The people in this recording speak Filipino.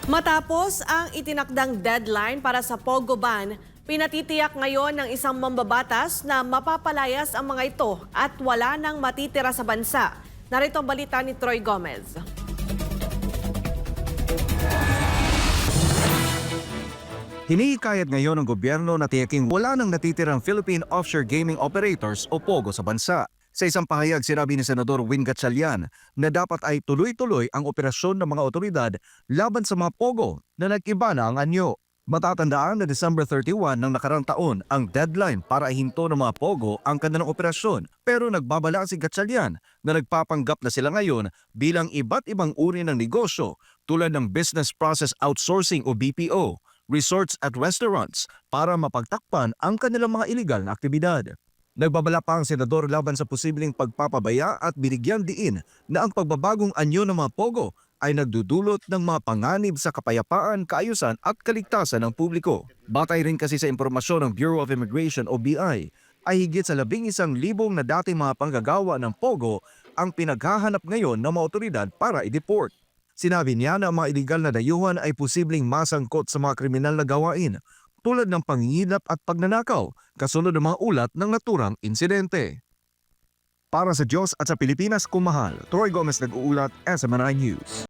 Matapos ang itinakdang deadline para sa Pogo ban, pinatitiyak ngayon ng isang mambabatas na mapapalayas ang mga ito at wala nang matitira sa bansa. Narito ang balita ni Troy Gomez. Hinihikayat ngayon ng gobyerno na tiyaking wala nang natitirang Philippine Offshore Gaming Operators o POGO sa bansa. Sa isang pahayag, sinabi ni Senador Win Gatchalian na dapat ay tuloy-tuloy ang operasyon ng mga otoridad laban sa mga POGO na nag-iba na ang anyo. Matatandaan na December 31 ng nakarang taon ang deadline para ihinto ng mga POGO ang kanilang operasyon. Pero nagbabala si Gatchalian na nagpapanggap na sila ngayon bilang iba't ibang uri ng negosyo tulad ng Business Process Outsourcing o BPO, resorts at restaurants para mapagtakpan ang kanilang mga iligal na aktibidad. Nagbabala pa ang senador laban sa posibleng pagpapabaya at binigyan diin na ang pagbabagong anyo ng mga POGO ay nagdudulot ng mga panganib sa kapayapaan, kaayusan at kaligtasan ng publiko. Batay rin kasi sa impormasyon ng Bureau of Immigration o BI, ay higit sa 11,000 na dating mga panggagawa ng POGO ang pinaghahanap ngayon ng mga otoridad para i-deport. Sinabi niya na ang mga iligal na dayuhan ay posibleng masangkot sa mga kriminal na gawain tulad ng pangingilap at pagnanakaw kasunod ng mga ulat ng naturang insidente. Para sa Diyos at sa Pilipinas kumahal, Troy Gomez nag-uulat, SMNI News.